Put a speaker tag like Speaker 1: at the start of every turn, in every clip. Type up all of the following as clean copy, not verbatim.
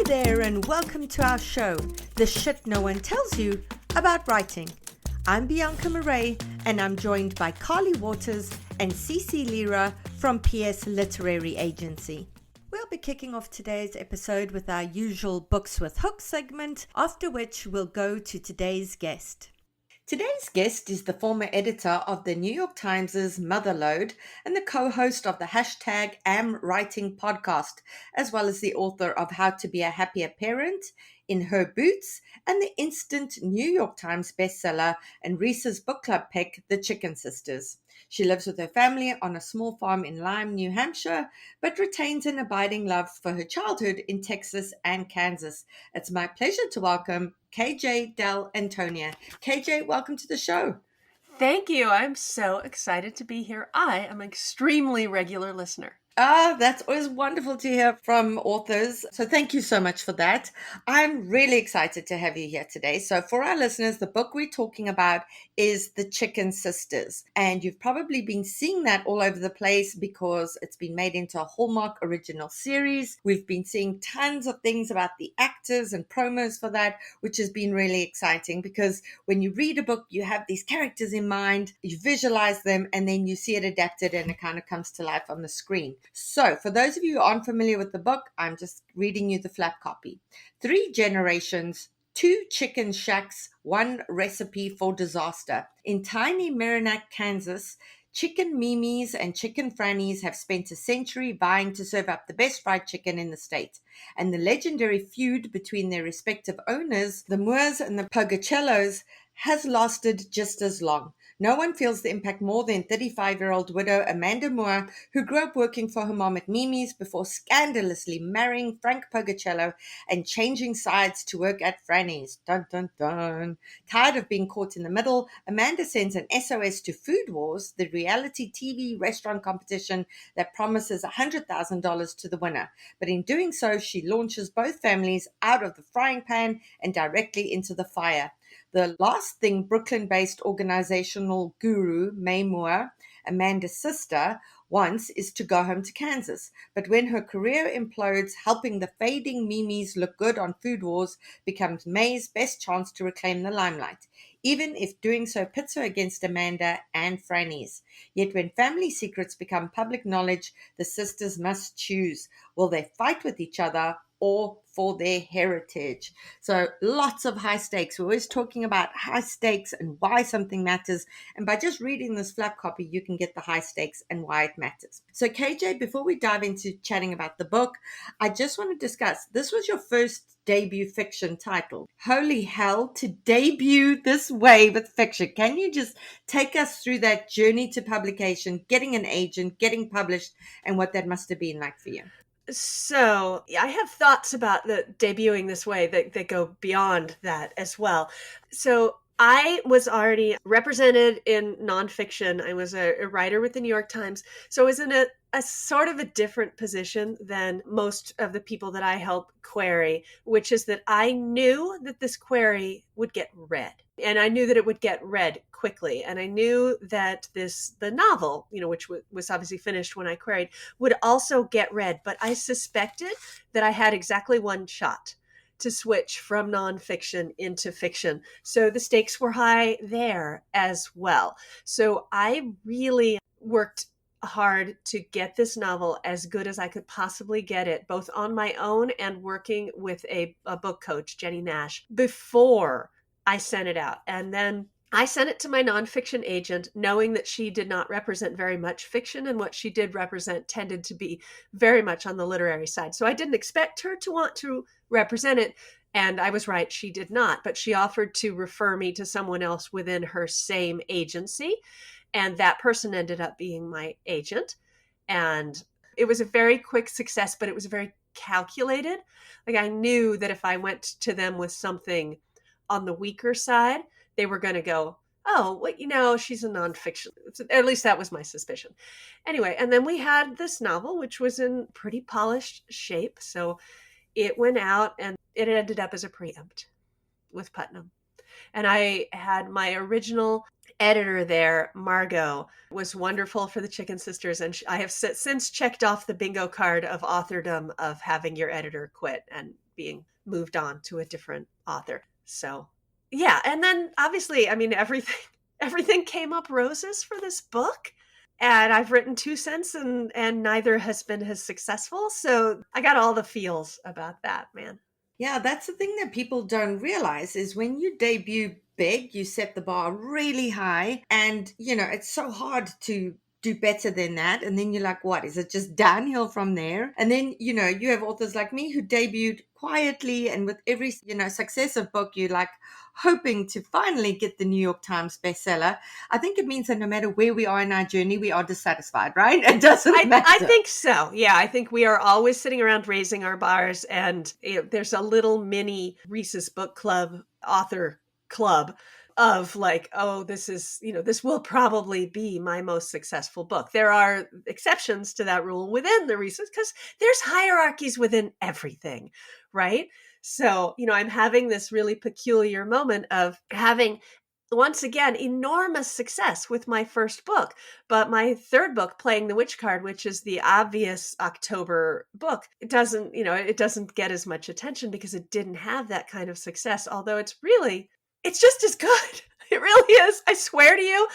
Speaker 1: there and welcome to our show, The Shit No One Tells You About Writing. I'm Bianca Murray and I'm joined by Carly Waters and Cece Lira from PS Literary Agency. We'll be kicking off today's episode with our usual Books with Hook segment, after which we'll go to today's guest. Today's guest is the former editor of the New York Times' Motherload and the co-host of the hashtag #AmWriting podcast, as well as the author of How to Be a Happier Parent, In Her Boots, and the instant New York Times bestseller and Reese's book club pick, The Chicken Sisters. She lives with her family on a small farm in Lyme, New Hampshire, but retains an abiding love for her childhood in Texas and Kansas. It's my pleasure to welcome KJ Dell'Antonia. KJ, welcome to the show.
Speaker 2: Thank you. I'm so excited to be here. I am an extremely regular listener.
Speaker 1: That's always wonderful to hear from authors. So thank you so much for that. I'm really excited to have you here today. So for our listeners, the book we're talking about is The Chicken Sisters. And you've probably been seeing that all over the place because it's been made into a Hallmark original series. We've been seeing tons of things about the actors and promos for that, which has been really exciting because when you read a book, you have these characters in mind, you visualize them, and then you see it adapted and it kind of comes to life on the screen. So, for those of you who aren't familiar with the book, I'm just reading you the flap copy. 3 generations, 2 chicken shacks, 1 recipe for disaster. In tiny Merrimack, Kansas, chicken Mimis and chicken Frannies have spent a century vying to serve up the best fried chicken in the state. And the legendary feud between their respective owners, the Moores and the Pogacellos, has lasted just as long. No one feels the impact more than 35-year-old widow Amanda Moore, who grew up working for her mom at Mimi's before scandalously marrying Frank Pogacello and changing sides to work at Franny's. Dun, dun, dun. Tired of being caught in the middle, Amanda sends an SOS to Food Wars, the reality TV restaurant competition that promises $100,000 to the winner. But in doing so, she launches both families out of the frying pan and directly into the fire. The last thing Brooklyn-based organizational guru May Moore, Amanda's sister, wants is to go home to Kansas. But when her career implodes, helping the fading Mimis look good on Food Wars becomes May's best chance to reclaim the limelight, even if doing so pits her against Amanda and Franny's. Yet when family secrets become public knowledge, the sisters must choose. Will they fight with each other or for their heritage? So lots of high stakes. We're always talking about high stakes and why something matters. And by just reading this flap copy, you can get the high stakes and why it matters. So KJ, before we dive into chatting about the book, I just want to discuss, this was your first debut fiction title. Holy hell, to debut this way with fiction. Can you just take us through that journey to publication, getting an agent, getting published, and what that must have been like for you?
Speaker 2: So I have thoughts about the debuting this way that go beyond that as well. So I was already represented in nonfiction. I was a writer with the New York Times. So I was in a sort of a different position than most of the people that I help query, which is that I knew that this query would get read. And I knew that it would get read quickly. And I knew that the novel, which was obviously finished when I queried, would also get read. But I suspected that I had exactly one shot to switch from nonfiction into fiction. So the stakes were high there as well. So I really worked hard to get this novel as good as I could possibly get it, both on my own and working with a book coach, Jenny Nash, before I sent it out. And then I sent it to my nonfiction agent, knowing that she did not represent very much fiction, and what she did represent tended to be very much on the literary side. So I didn't expect her to want to represent it, and I was right, she did not. But she offered to refer me to someone else within her same agency, and that person ended up being my agent. And it was a very quick success, but it was very calculated. Like, I knew that if I went to them with something on the weaker side, they were going to go, oh, well, she's a nonfiction. At least that was my suspicion. Anyway, and then we had this novel, which was in pretty polished shape. So it went out and it ended up as a preempt with Putnam. And I had my original editor there, Margot, was wonderful for the Chicken Sisters. And I have since checked off the bingo card of authordom of having your editor quit. And being moved on to a different author. So yeah, and then obviously, I mean, everything came up roses for this book. And I've written 2 cents, and neither has been as successful. So I got all the feels about that, man.
Speaker 1: Yeah, that's the thing that people don't realize is when you debut big, you set the bar really high. And, it's so hard to do better than that. And then you're like, what? Is it just downhill from there? And then, you have authors like me who debuted quietly. And with every, successive book, you're like hoping to finally get the New York Times bestseller. I think it means that no matter where we are in our journey, we are dissatisfied, right? It doesn't matter.
Speaker 2: I think so. Yeah, I think we are always sitting around raising our bars, and there's a little mini Reese's Book Club author club of like, oh, this will probably be my most successful book. There are exceptions to that rule within the Reese's because there's hierarchies within everything, right? So, I'm having this really peculiar moment of having once again enormous success with my first book, but my third book, Playing the Witch Card, which is the obvious October book, it doesn't get as much attention because it didn't have that kind of success, although it's just as good. It really is. I swear to you,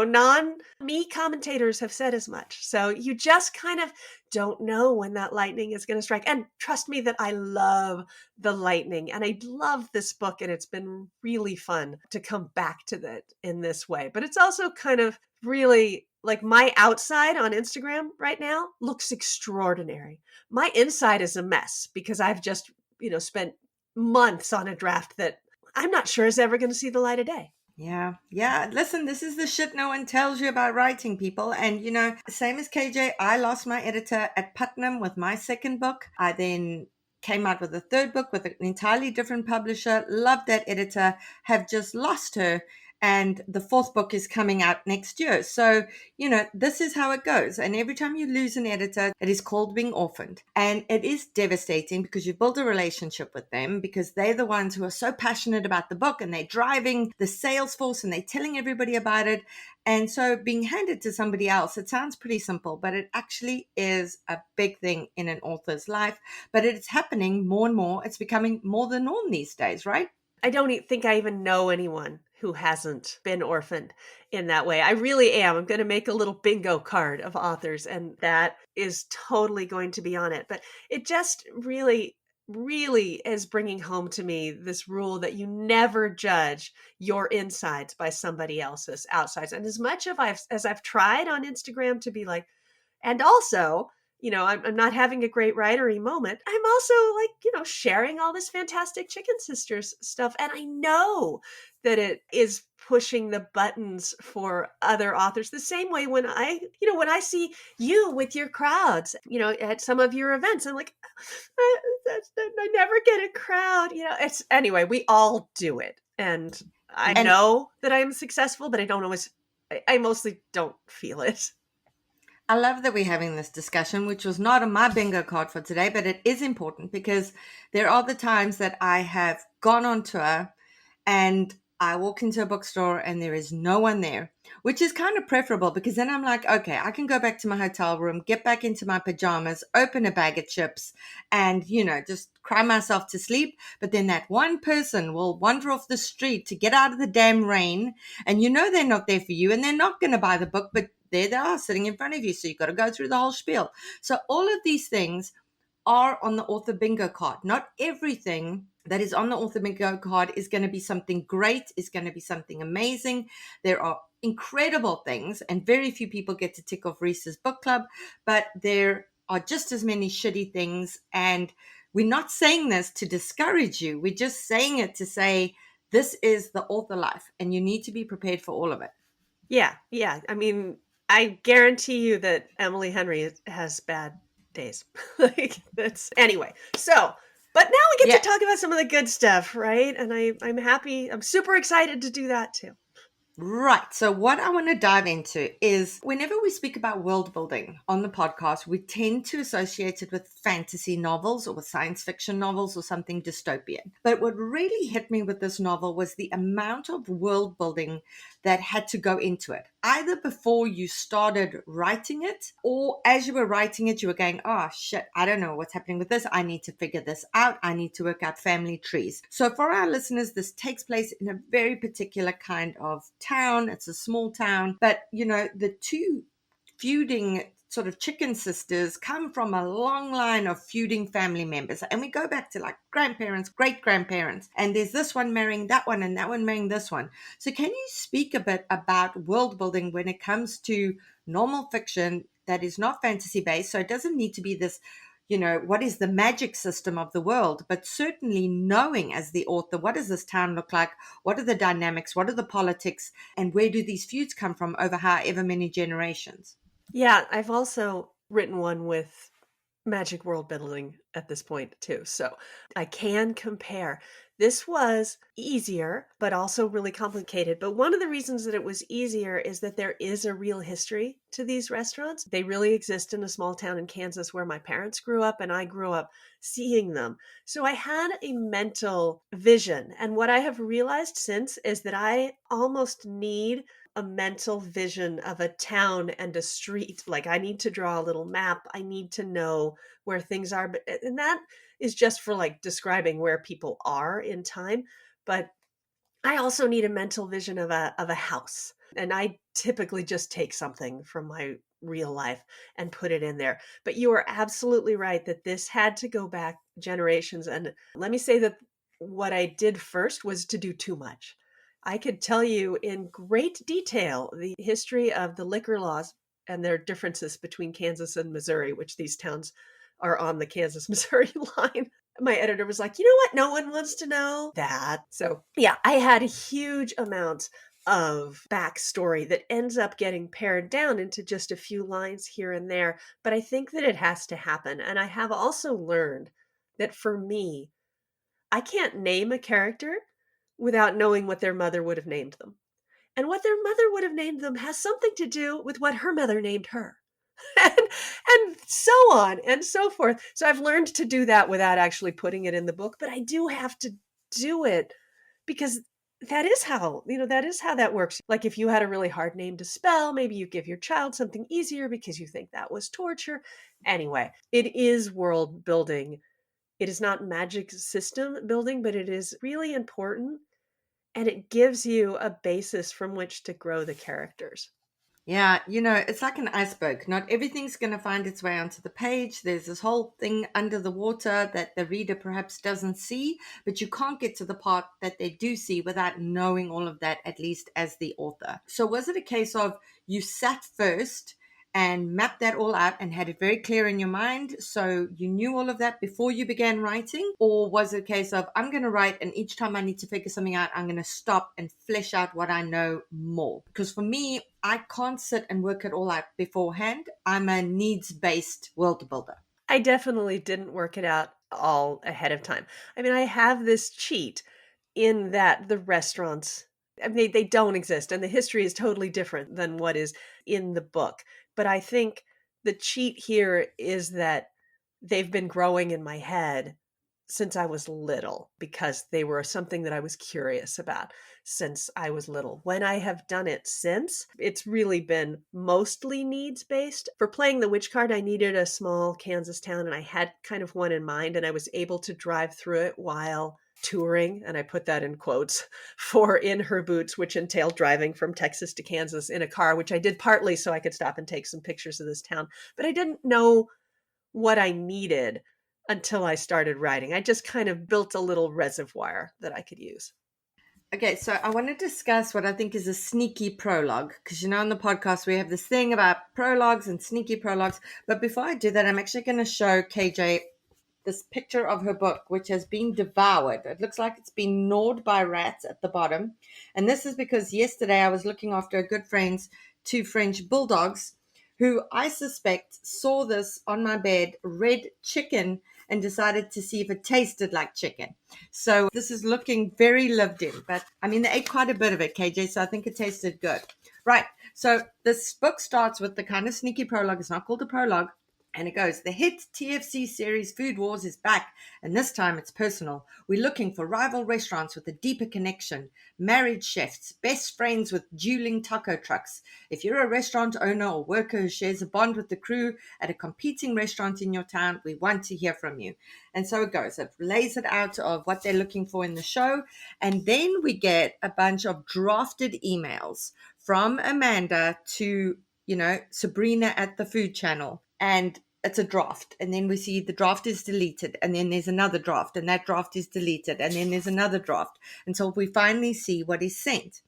Speaker 2: non-me commentators have said as much. So you just kind of don't know when that lightning is going to strike. And trust me that I love the lightning and I love this book, and it's been really fun to come back to that in this way. But it's also kind of really like my outside on Instagram right now looks extraordinary. My inside is a mess because I've just, spent months on a draft that I'm not sure is ever going to see the light of day.
Speaker 1: Yeah. Yeah. Listen, this is the shit no one tells you about writing, people. And, same as KJ, I lost my editor at Putnam with my second book. I then came out with a third book with an entirely different publisher. Loved that editor, have just lost her. And the fourth book is coming out next year. So, this is how it goes. And every time you lose an editor, it is called being orphaned. And it is devastating because you build a relationship with them because they're the ones who are so passionate about the book and they're driving the sales force and they're telling everybody about it. And so being handed to somebody else, it sounds pretty simple, but it actually is a big thing in an author's life. But it's happening more and more. It's becoming more the norm these days, right?
Speaker 2: I don't think I even know anyone who hasn't been orphaned in that way. I really am. I'm going to make a little bingo card of authors, and that is totally going to be on it. But it just really, really is bringing home to me this rule that you never judge your insides by somebody else's outsides. And as much as I've tried on Instagram to be like, and also, I'm not having a great writery moment. I'm also like, sharing all this fantastic Chicken Sisters stuff. And I know that it is pushing the buttons for other authors the same way when I see you with your crowds, at some of your events, I'm like, I never get a crowd, anyway, we all do it. And I know that I'm successful, but I mostly don't feel it.
Speaker 1: I love that we're having this discussion, which was not on my bingo card for today, but it is important because there are the times that I have gone on tour and I walk into a bookstore and there is no one there, which is kind of preferable because then I'm like, okay, I can go back to my hotel room, get back into my pajamas, open a bag of chips and, just cry myself to sleep. But then that one person will wander off the street to get out of the damn rain and they're not there for you and they're not going to buy the book, but there they are sitting in front of you. So you've got to go through the whole spiel. So all of these things are on the author bingo card. Not everything that is on the author bingo card is going to be something great, is going to be something amazing. There are incredible things, and very few people get to tick off Reese's Book Club, but there are just as many shitty things. And we're not saying this to discourage you. We're just saying it to say this is the author life, and you need to be prepared for all of it.
Speaker 2: Yeah. Yeah. I mean, I guarantee you that Emily Henry has bad days. Anyway. So, but now we get to talk about some of the good stuff, right? And I'm happy. I'm super excited to do that too.
Speaker 1: Right. So what I want to dive into is whenever we speak about world building on the podcast, we tend to associate it with fantasy novels or with science fiction novels or something dystopian. But what really hit me with this novel was the amount of world building that had to go into it, either before you started writing it, or as you were writing it, you were going, oh shit, I don't know what's happening with this. I need to figure this out. I need to work out family trees. So for our listeners, this takes place in a very particular kind of town. It's a small town, but the two feuding sort of chicken sisters come from a long line of feuding family members. And we go back to like grandparents, great grandparents. And there's this one marrying that one and that one marrying this one. So can you speak a bit about world building when it comes to normal fiction that is not fantasy based? So it doesn't need to be this, what is the magic system of the world, but certainly knowing as the author, what does this town look like? What are the dynamics? What are the politics? And where do these feuds come from over however many generations?
Speaker 2: Yeah, I've also written one with magic world building at this point too. So I can compare. This was easier, but also really complicated. But one of the reasons that it was easier is that there is a real history to these restaurants. They really exist in a small town in Kansas where my parents grew up and I grew up seeing them. So I had a mental vision. And what I have realized since is that I almost need a mental vision of a town and a street. Like I need to draw a little map. I need to know where things are. And that is just for like describing where people are in time. But I also need a mental vision of a house. And I typically just take something from my real life and put it in there. But you are absolutely right that this had to go back generations. And let me say that what I did first was to do too much. I could tell you in great detail the history of the liquor laws and their differences between Kansas and Missouri, which these towns are on the Kansas-Missouri line. My editor was like, you know what? No one wants to know that. So yeah, I had huge amounts of backstory that ends up getting pared down into just a few lines here and there. But I think that it has to happen. And I have also learned that for me, I can't name a character without knowing what their mother would have named them. And what their mother would have named them has something to do with what her mother named her. and, and so on and so forth. So I've learned to do that without actually putting it in the book, but I do have to do it because that is how that works. Like if you had a really hard name to spell, maybe you give your child something easier because you think that was torture. Anyway, it is world building. It is not magic system building, but it is really important and it gives you a basis from which to grow the characters.
Speaker 1: Yeah, it's like an iceberg. Not everything's going to find its way onto the page. There's this whole thing under the water that the reader perhaps doesn't see, but you can't get to the part that they do see without knowing all of that, at least as the author. So was it a case of you sat first and mapped that all out and had it very clear in your mind, so you knew all of that before you began writing? Or was it a case of, I'm going to write, and each time I need to figure something out, I'm going to stop and flesh out what I know more? Because for me, I can't sit and work it all out beforehand. I'm a needs-based world builder.
Speaker 2: I definitely didn't work it out all ahead of time. I mean, I have this cheat in that the restaurants, I mean, they don't exist and the history is totally different than what is in the book. But I think the cheat here is that they've been growing in my head since I was little because they were something that I was curious about since I was little. When I have done it since, it's really been mostly needs based. For playing the witch card, I needed a small Kansas town and I had kind of one in mind and I was able to drive through it while touring, and I put that in quotes, for In Her Boots, which entailed driving from Texas to Kansas in a car, which I did partly so I could stop and take some pictures of this town. But I didn't know what I needed until I started writing. I just kind of built a little reservoir that I could use.
Speaker 1: Okay, so I want to discuss what I think is a sneaky prologue, because on the podcast we have this thing about prologues and sneaky prologues. But before I do that, I'm actually going to show KJ this picture of her book, which has been devoured. It looks like it's been gnawed by rats at the bottom. And this is because yesterday I was looking after a good friend's two French bulldogs who I suspect saw this on my bed, red chicken, and decided to see if it tasted like chicken. So this is looking very lived in, but I mean, they ate quite a bit of it, KJ, so I think it tasted good. Right. So this book starts with the kind of sneaky prologue. It's not called a prologue. And it goes, the hit TFC series Food Wars is back, and this time it's personal. We're looking for rival restaurants with a deeper connection, married chefs, best friends with dueling taco trucks. If you're a restaurant owner or worker who shares a bond with the crew at a competing restaurant in your town, we want to hear from you. And so it goes. It lays it out of what they're looking for in the show. And then we get a bunch of drafted emails from Amanda to Sabrina at the Food Channel. And it's a draft. And then we see the draft is deleted. And then there's another draft. And that draft is deleted. And then there's another draft. Until we finally see what is sent.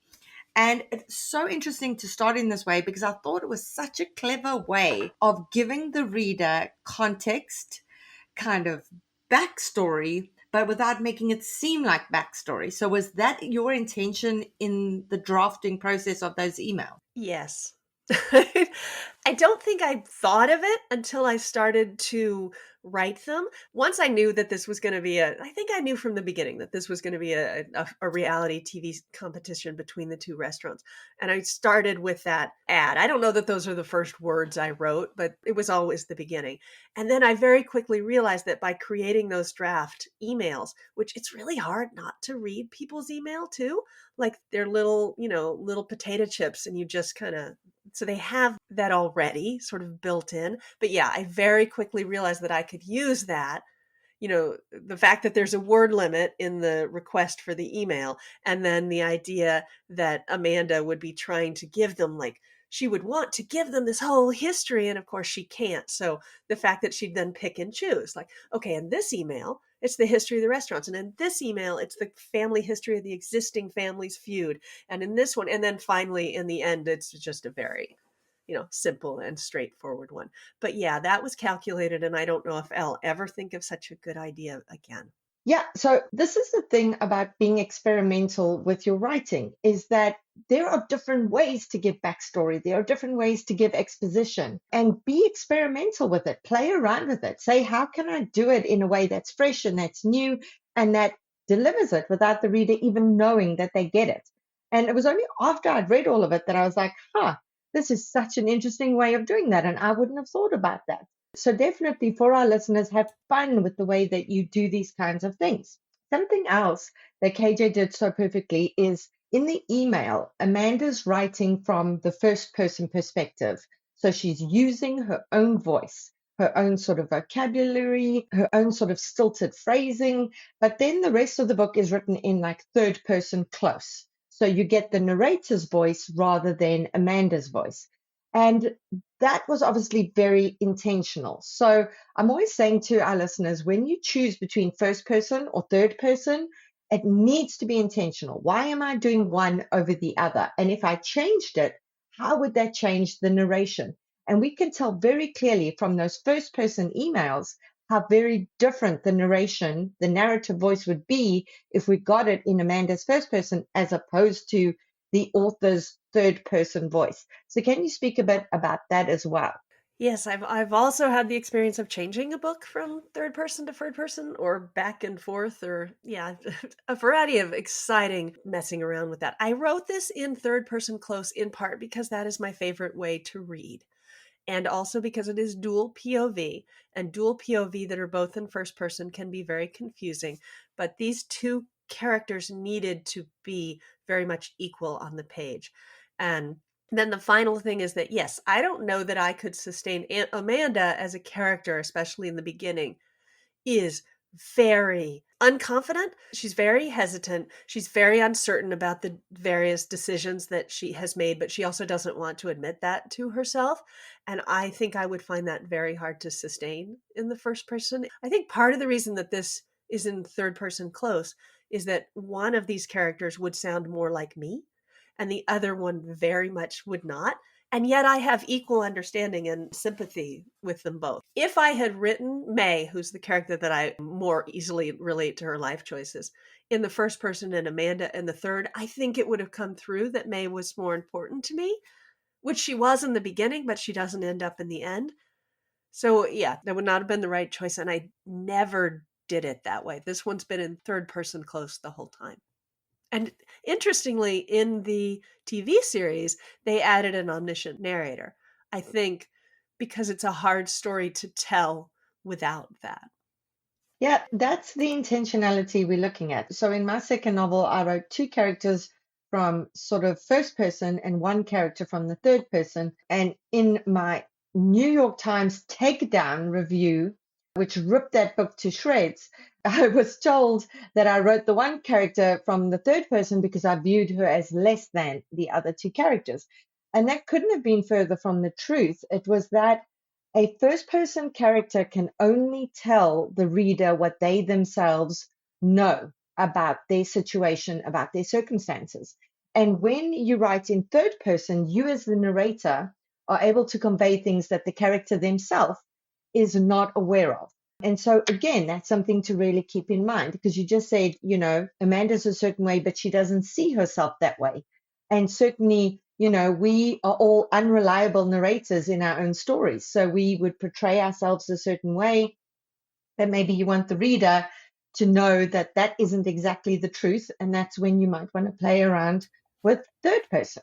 Speaker 1: And it's so interesting to start in this way because I thought it was such a clever way of giving the reader context, kind of backstory, but without making it seem like backstory. So was that your intention in the drafting process of those emails?
Speaker 2: Yes. I don't think I thought of it until I started to write them. Once I knew that this was going to be I think I knew from the beginning that this was going to be a reality TV competition between the two restaurants. And I started with that ad. I don't know that those are the first words I wrote, but it was always the beginning. And then I very quickly realized that by creating those draft emails, which it's really hard not to read people's email too, like they're little, little potato chips, and you just kind of, so they have that already sort of built in. But yeah, I very quickly realized that I could use that, the fact that there's a word limit in the request for the email, and then the idea that Amanda would be trying to give them, like, she would want to give them this whole history, and of course she can't. So the fact that she'd then pick and choose, like, okay, in this email it's the history of the restaurants, and in this email it's the family history of the existing family's feud, and in this one, and then finally in the end it's just a very, simple and straightforward one. But yeah, that was calculated, and I don't know if I'll ever think of such a good idea again.
Speaker 1: Yeah, so this is the thing about being experimental with your writing is that there are different ways to give backstory. There are different ways to give exposition and be experimental with it. Play around with it. Say, how can I do it in a way that's fresh and that's new and that delivers it without the reader even knowing that they get it? And it was only after I'd read all of it that I was like, this is such an interesting way of doing that. And I wouldn't have thought about that. So definitely for our listeners, have fun with the way that you do these kinds of things. Something else that KJ did so perfectly is in the email, Amanda's writing from the first person perspective. So she's using her own voice, her own sort of vocabulary, her own sort of stilted phrasing. But then the rest of the book is written in like third person close. So you get the narrator's voice rather than Amanda's voice. And that was obviously very intentional. So I'm always saying to our listeners, when you choose between first person or third person, it needs to be intentional. Why am I doing one over the other? And if I changed it, how would that change the narration? And we can tell very clearly from those first person emails how very different the narration, the narrative voice would be if we got it in Amanda's first person as opposed to the author's third person voice. So can you speak a bit about that as well?
Speaker 2: Yes, I've also had the experience of changing a book from third person to third person, or back and forth, or yeah, a variety of exciting messing around with that. I wrote this in third person close in part because that is my favorite way to read, and also because it is dual POV, and dual POV that are both in first person can be very confusing. But these two characters needed to be very much equal on the page. And then the final thing is that, yes, I don't know that I could sustain Amanda as a character, especially in the beginning, is very unconfident. She's very hesitant. She's very uncertain about the various decisions that she has made, but she also doesn't want to admit that to herself. And I think I would find that very hard to sustain in the first person. I think part of the reason that this is in third person close is that one of these characters would sound more like me, and the other one very much would not. And yet I have equal understanding and sympathy with them both. If I had written May, who's the character that I more easily relate to her life choices, in the first person and Amanda in the third, I think it would have come through that May was more important to me, which she was in the beginning, but she doesn't end up in the end. So yeah, that would not have been the right choice. And I never did it that way. This one's been in third person close the whole time. And interestingly, in the TV series, they added an omniscient narrator. I think because it's a hard story to tell without that.
Speaker 1: Yeah, that's the intentionality we're looking at. So in my second novel, I wrote two characters from sort of first person and one character from the third person. And in my New York Times takedown review, which ripped that book to shreds, I was told that I wrote the one character from the third person because I viewed her as less than the other two characters. And that couldn't have been further from the truth. It was that a first person character can only tell the reader what they themselves know about their situation, about their circumstances. And when you write in third person, you as the narrator are able to convey things that the character themselves is not aware of. And so, again, that's something to really keep in mind because you just said, Amanda's a certain way, but she doesn't see herself that way. And certainly, we are all unreliable narrators in our own stories. So we would portray ourselves a certain way that maybe you want the reader to know that that isn't exactly the truth. And that's when you might want to play around with third person.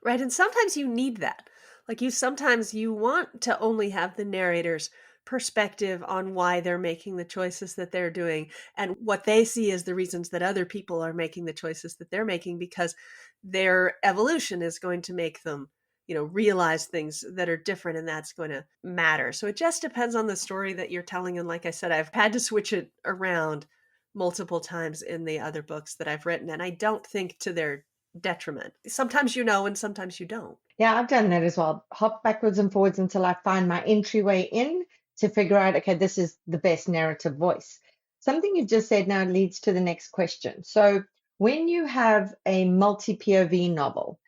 Speaker 2: Right. And sometimes you need that. Like sometimes you want to only have the narrator's perspective on why they're making the choices that they're doing and what they see as the reasons that other people are making the choices that they're making because their evolution is going to make them, realize things that are different and that's going to matter. So it just depends on the story that you're telling. And like I said, I've had to switch it around multiple times in the other books that I've written. And I don't think to their detriment. Sometimes and sometimes you don't.
Speaker 1: Yeah, I've done that as well. Hop backwards and forwards until I find my entryway in to figure out, okay, this is the best narrative voice. Something you've just said now leads to the next question. So when you have a multi POV novel,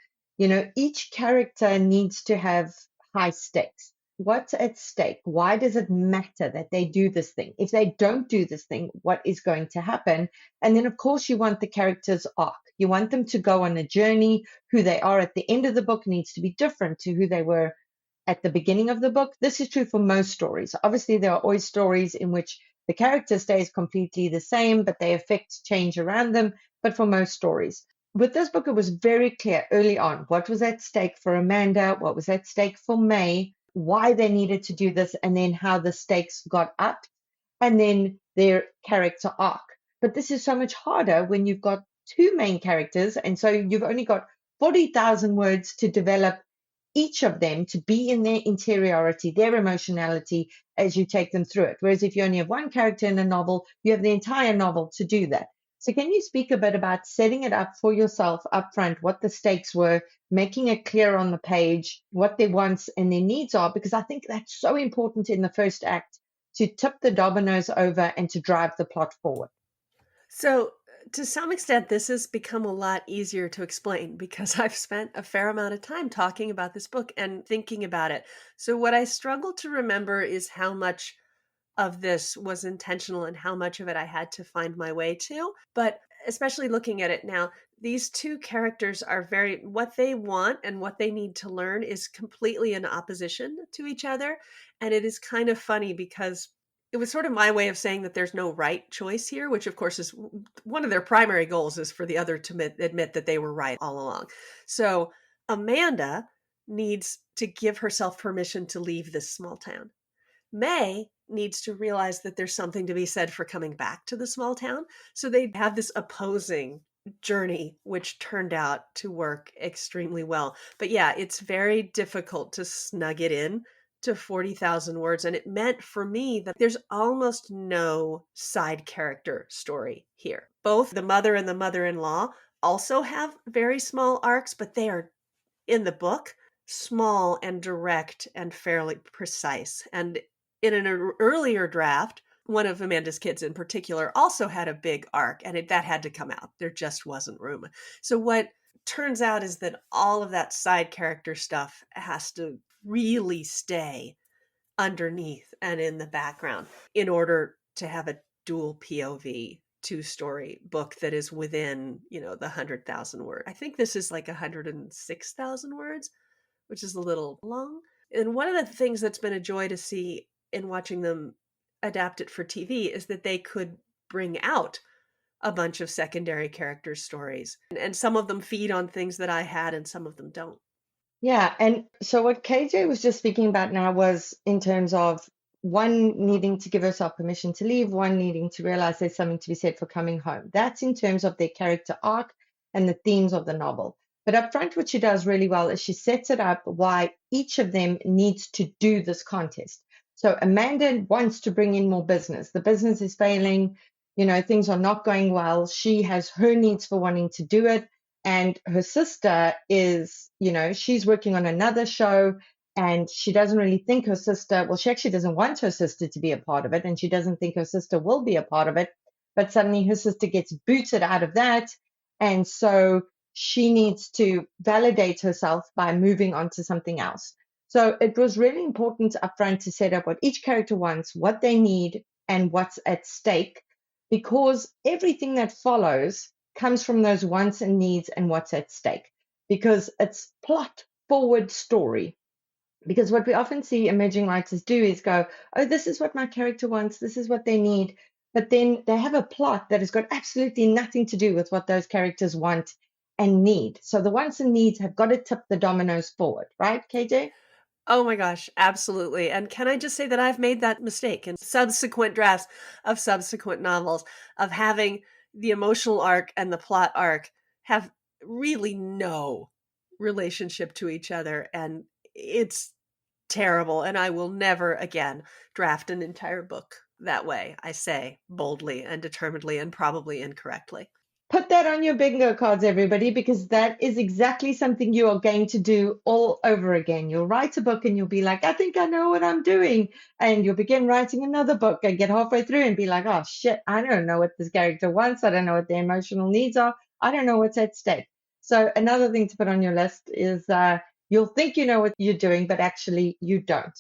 Speaker 1: each character needs to have high stakes. What's at stake? Why does it matter that they do this thing? If they don't do this thing, what is going to happen? And then, of course, you want the character's arc. You want them to go on a journey. Who they are at the end of the book needs to be different to who they were at the beginning of the book. This is true for most stories. Obviously, there are always stories in which the character stays completely the same, but they affect change around them. But for most stories, with this book, it was very clear early on what was at stake for Amanda, what was at stake for May, why they needed to do this, and then how the stakes got up, and then their character arc. But this is so much harder when you've got two main characters, and so you've only got 40,000 words to develop each of them to be in their interiority, their emotionality as you take them through it. Whereas if you only have one character in a novel, you have the entire novel to do that. So can you speak a bit about setting it up for yourself up front, what the stakes were, making it clear on the page what their wants and their needs are? Because I think that's so important in the first act to tip the dominoes over and to drive the plot forward.
Speaker 2: So, to some extent, this has become a lot easier to explain because I've spent a fair amount of time talking about this book and thinking about it. So, what I struggle to remember is how much of this was intentional and how much of it I had to find my way to. But especially looking at it now, these two characters are what they want and what they need to learn is completely in opposition to each other. And it is kind of funny because it was sort of my way of saying that there's no right choice here, which of course is one of their primary goals is for the other to admit that they were right all along. So Amanda needs to give herself permission to leave this small town. May needs to realize that there's something to be said for coming back to the small town. So they have this opposing journey, which turned out to work extremely well. But yeah, it's very difficult to snug it in to 40,000 words. And it meant for me that there's almost no side character story here. Both the mother and the mother in law also have very small arcs, but they are in the book small and direct and fairly precise. And in an earlier draft, one of Amanda's kids in particular also had a big arc, and that had to come out. There just wasn't room. So what turns out is that all of that side character stuff has to really stay underneath and in the background in order to have a dual POV two-story book that is within, the 100,000 word. I think this is like 106,000 words, which is a little long. And one of the things that's been a joy to see in watching them adapt it for TV is that they could bring out a bunch of secondary character stories. And some of them feed on things that I had and some of them don't.
Speaker 1: Yeah, and so what KJ was just speaking about now was in terms of one needing to give herself permission to leave, one needing to realize there's something to be said for coming home. That's in terms of their character arc and the themes of the novel. But up front, what she does really well is she sets it up why each of them needs to do this contest. So Amanda wants to bring in more business. The business is failing, things are not going well. She has her needs for wanting to do it, and her sister is, she's working on another show, and she doesn't really think her sister, well, she actually doesn't want her sister to be a part of it, and she doesn't think her sister will be a part of it. But suddenly her sister gets booted out of that. And so she needs to validate herself by moving on to something else. So it was really important upfront to set up what each character wants, what they need, and what's at stake, because everything that follows comes from those wants and needs and what's at stake, because it's plot forward story. Because what we often see emerging writers do is go, oh, this is what my character wants, this is what they need. But then they have a plot that has got absolutely nothing to do with what those characters want and need. So the wants and needs have got to tip the dominoes forward, right, KJ?
Speaker 2: Oh my gosh, absolutely. And can I just say that I've made that mistake in subsequent drafts of subsequent novels of having the emotional arc and the plot arc have really no relationship to each other. And it's terrible. And I will never again draft an entire book that way, I say boldly and determinedly and probably incorrectly.
Speaker 1: Put that on your bingo cards, everybody, because that is exactly something you are going to do all over again. You'll write a book and you'll be like, I think I know what I'm doing. And you'll begin writing another book and get halfway through and be like, oh, shit, I don't know what this character wants. I don't know what their emotional needs are. I don't know what's at stake. So another thing to put on your list is you'll think you know what you're doing, but actually you don't.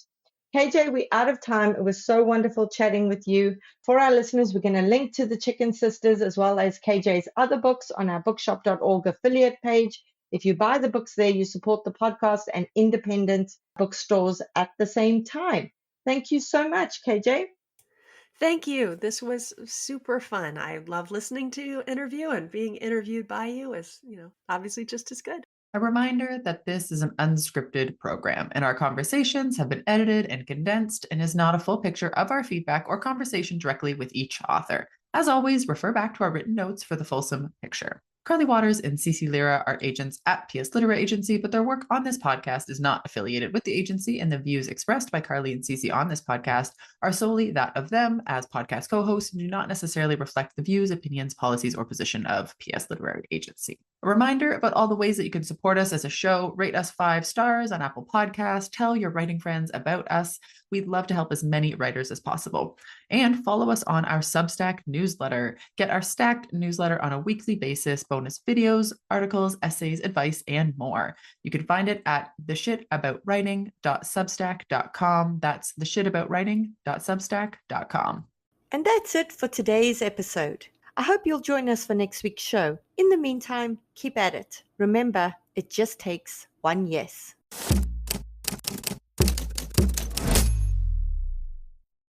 Speaker 1: KJ, we're out of time. It was so wonderful chatting with you. For our listeners, we're going to link to the Chicken Sisters as well as KJ's other books on our bookshop.org affiliate page. If you buy the books there, you support the podcast and independent bookstores at the same time. Thank you so much, KJ.
Speaker 2: Thank you. This was super fun. I love listening to you interview, and being interviewed by you is, obviously just as good.
Speaker 3: A reminder that this is an unscripted program, and our conversations have been edited and condensed and is not a full picture of our feedback or conversation directly with each author. As always, refer back to our written notes for the fulsome picture. Carly Waters and Cece Lira are agents at PS Literary Agency, but their work on this podcast is not affiliated with the agency, and the views expressed by Carly and Cece on this podcast are solely that of them as podcast co-hosts and do not necessarily reflect the views, opinions, policies, or position of PS Literary Agency. A reminder about all the ways that you can support us as a show: rate us 5 stars on Apple Podcasts, tell your writing friends about us. We'd love to help as many writers as possible. And follow us on our Substack newsletter. Get our stacked newsletter on a weekly basis, bonus videos, articles, essays, advice, and more. You can find it at theshitaboutwriting.substack.com. That's theshitaboutwriting.substack.com.
Speaker 1: And that's it for today's episode. I hope you'll join us for next week's show. In the meantime, keep at it. Remember, it just takes one yes.